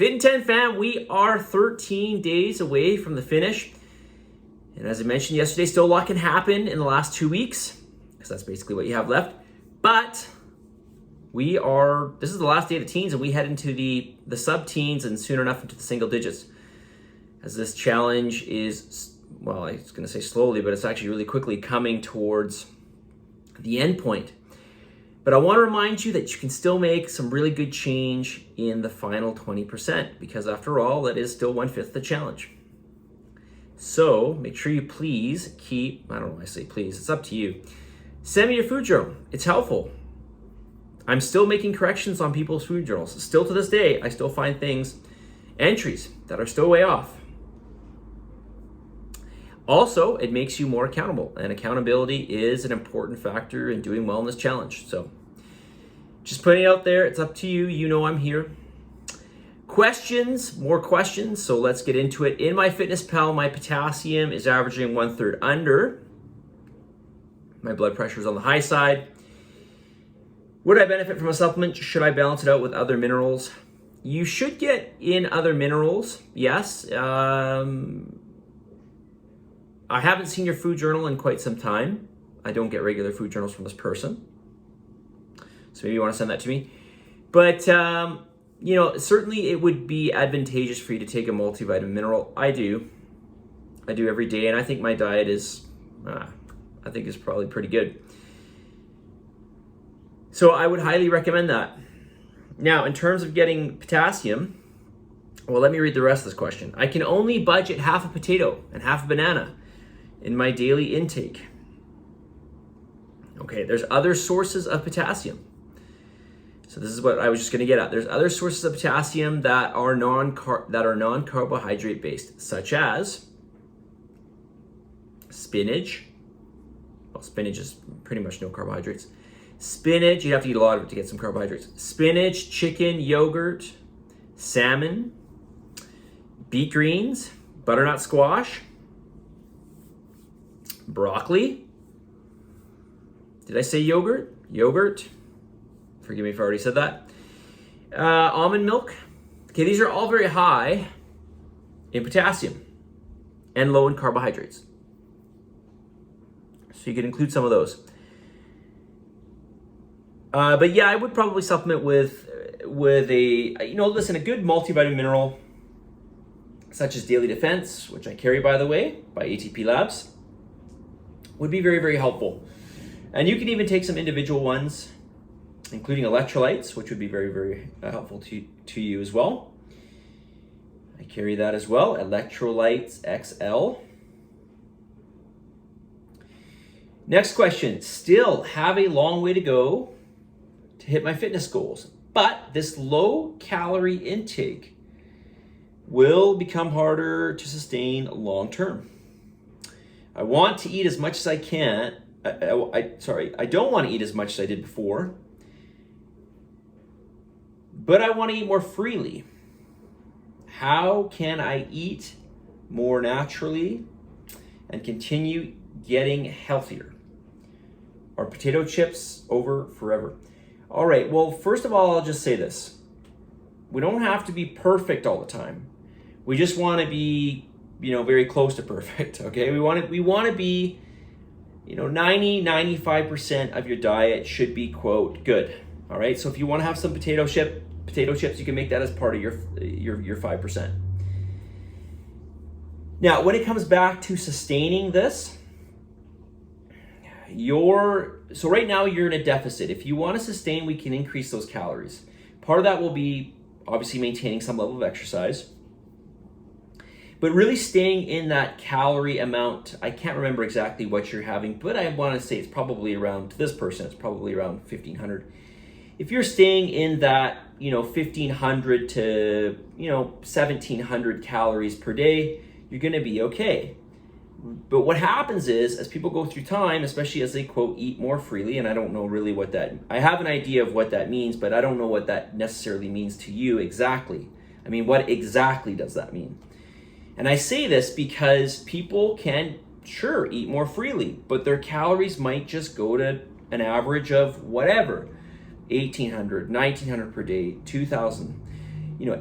Fit in 10 fam, we are 13 days away from the finish. And as I mentioned yesterday, still a lot can happen in the last 2 weeks, because that's basically what you have left. But this is the last day of the teens, and we head into the sub-teens and soon enough into the single digits. As this challenge is, well, I was going to say slowly, but it's actually really quickly coming towards the end point. But I want to remind you that you can still make some really good change in the final 20%, because after all, that is still 1/5 the challenge. So make sure you please keep, I don't know why I say please, it's up to you. Send me your food journal. It's helpful. I'm still making corrections on people's food journals. Still to this day, I still find entries that are still way off. Also, it makes you more accountable, and accountability is an important factor in doing well in this challenge. So just putting it out there, it's up to you. You know I'm here. More questions, so let's get into it. In MyFitnessPal, my potassium is averaging 1/3 under. My blood pressure is on the high side. Would I benefit from a supplement? Should I balance it out with other minerals? You should get in other minerals, yes. I haven't seen your food journal in quite some time. I don't get regular food journals from this person. So maybe you want to send that to me. But, certainly it would be advantageous for you to take a multivitamin mineral. I do every day, and I think my diet is probably pretty good. So I would highly recommend that. Now, in terms of getting potassium, well, let me read the rest of this question. I can only budget half a potato and half a banana in my daily intake. Okay, there's other sources of potassium. So this is what I was just going to get at. There's other sources of potassium that are non-carbohydrate based, such as spinach. Well, spinach is pretty much no carbohydrates. Spinach, you have to eat a lot of it to get some carbohydrates. Spinach, chicken, yogurt, salmon, beet greens, butternut squash, broccoli. Did I say yogurt? Yogurt. Forgive me if I already said that. Almond milk. Okay, these are all very high in potassium and low in carbohydrates. So you could include some of those. But yeah, I would probably supplement with a good multivitamin mineral such as Daily Defense, which I carry, by the way, by ATP Labs, would be very, very helpful. And you can even take some individual ones, including electrolytes, which would be very, very helpful to you as well. I carry that as well, Electrolytes XL. Next question, still have a long way to go to hit my fitness goals, but this low calorie intake will become harder to sustain long term. I want to eat as much as I can. I don't want to eat as much as I did before, but I want to eat more freely. How can I eat more naturally and continue getting healthier? Are potato chips over forever? All right, well, first of all, I'll just say this. We don't have to be perfect all the time. We just want to be, very close to perfect, okay? We want to be, 95% of your diet should be, quote, good. All right, so if you want to have some potato chips, you can make that as part of your 5%. Now, when it comes back to sustaining this, so right now you're in a deficit. If you want to sustain, we can increase those calories. Part of that will be obviously maintaining some level of exercise, but really staying in that calorie amount. I can't remember exactly what you're having, but I want to say it's probably around, to this person, it's probably around 1,500. If you're staying in that, 1,500 to, 1,700 calories per day, you're going to be okay. But what happens is, as people go through time, especially as they, quote, eat more freely, and I don't know really I have an idea of what that means, but I don't know what that necessarily means to you exactly. I mean, what exactly does that mean? And I say this because people can, sure, eat more freely, but their calories might just go to an average of whatever, 1,800, 1,900 per day, 2,000.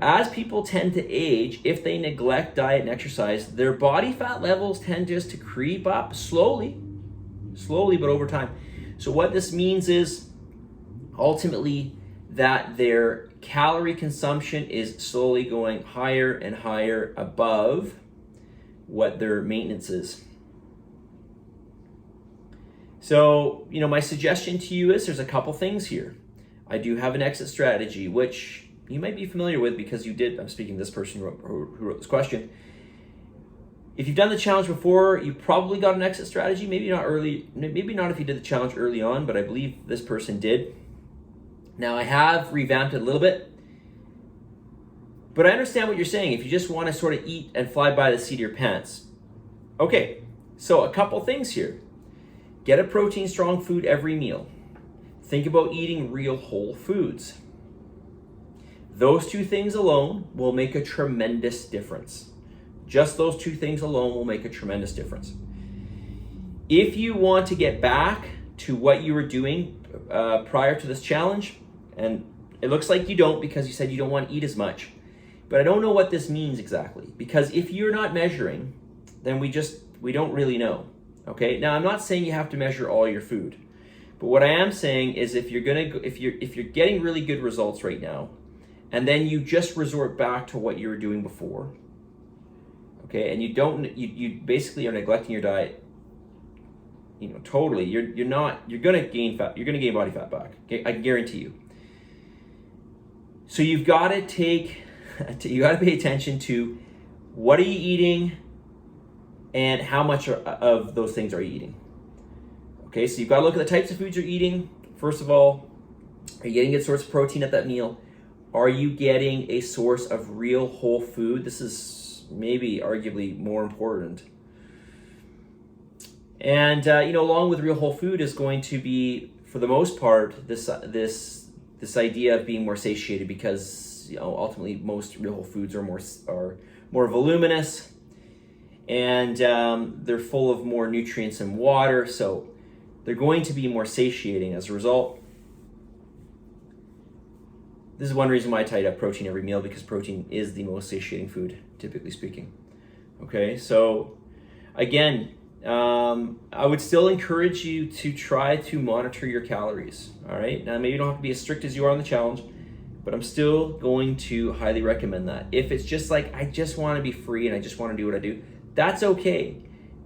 as people tend to age, if they neglect diet and exercise, their body fat levels tend just to creep up slowly, but over time. So what this means is ultimately that their calorie consumption is slowly going higher and higher above what their maintenance is. So, my suggestion to you is there's a couple things here. I do have an exit strategy, which you might be familiar with because you did. I'm speaking to this person who wrote this question. If you've done the challenge before, you probably got an exit strategy. Maybe not if you did the challenge early on, but I believe this person did. Now, I have revamped it a little bit, but I understand what you're saying. If you just want to sort of eat and fly by the seat of your pants. Okay, so a couple things here. Get a protein-strong food every meal. Think about eating real whole foods. Those two things alone will make a tremendous difference. Just those two things alone will make a tremendous difference. If you want to get back to what you were doing prior to this challenge, and it looks like you don't because you said you don't want to eat as much, but I don't know what this means exactly, because if you're not measuring, then we don't really know. Okay, now I'm not saying you have to measure all your food, but what I am saying is if you're getting really good results right now, and then you just resort back to what you were doing before, okay, and you basically are neglecting your diet, totally, you're gonna gain fat, you're gonna gain body fat back. Okay, I guarantee you. So you've got to pay attention to what are you eating and how much of those things are you eating. Okay, so you've got to look at the types of foods you're eating. First of all, are you getting a good source of protein at that meal? Are you getting a source of real whole food? This is maybe arguably more important. And along with real whole food is going to be, for the most part, this idea of being more satiated, because ultimately most real whole foods are more voluminous, and they're full of more nutrients and water, so they're going to be more satiating as a result. This is one reason why I tied up protein every meal, because protein is the most satiating food, typically speaking. Okay, so again, I would still encourage you to try to monitor your calories. All right, now maybe you don't have to be as strict as you are on the challenge, but I'm still going to highly recommend that. If it's just like, I just want to be free and I just want to do what I do, that's okay,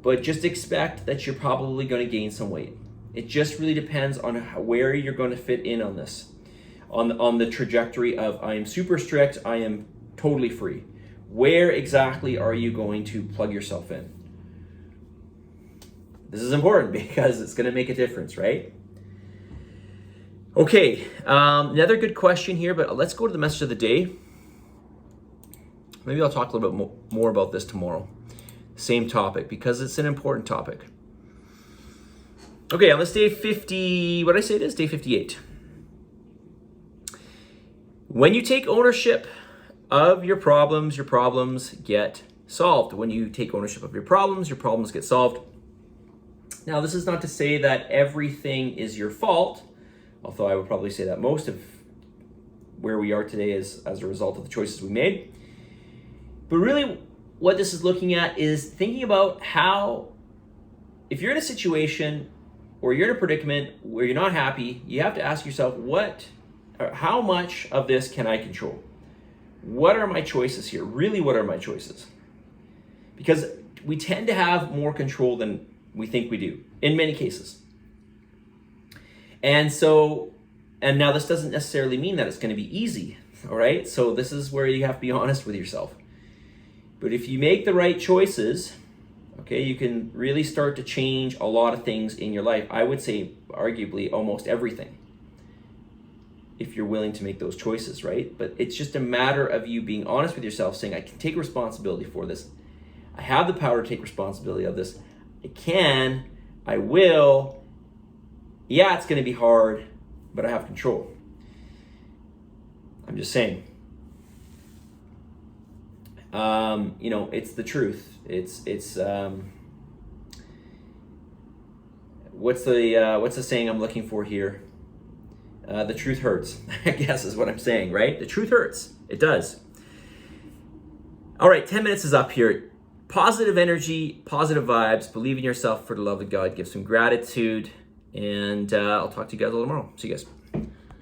but just expect that you're probably going to gain some weight. It just really depends on where you're going to fit in on this, on the trajectory of I am super strict, I am totally free. Where exactly are you going to plug yourself in? This is important because it's going to make a difference, right? Okay, another good question here, but let's go to the message of the day. Maybe I'll talk a little bit more about this tomorrow. Same topic, because it's an important topic. Okay, on this day 50, what did I say it is? Day 58. When you take ownership of your problems get solved. When you take ownership of your problems get solved. Now, this is not to say that everything is your fault, although I would probably say that most of where we are today is as a result of the choices we made. But really, what this is looking at is thinking about how, if you're in a situation or you're in a predicament where you're not happy, you have to ask yourself, how much of this can I control? What are my choices here? Really, what are my choices? Because we tend to have more control than we think we do, in many cases. And now this doesn't necessarily mean that it's going to be easy, all right? So this is where you have to be honest with yourself. But if you make the right choices, okay, you can really start to change a lot of things in your life. I would say arguably almost everything, if you're willing to make those choices, right? But it's just a matter of you being honest with yourself, saying, I can take responsibility for this. I have the power to take responsibility of this. I will. Yeah, it's going to be hard, but I have control. I'm just saying. It's the truth. It's what's the saying I'm looking for here? the truth hurts, I guess is what I'm saying, right? The truth hurts. It does. All right, 10 minutes is up here. Positive energy, positive vibes, believe in yourself for the love of God, give some gratitude, and I'll talk to you guys all tomorrow. See you guys.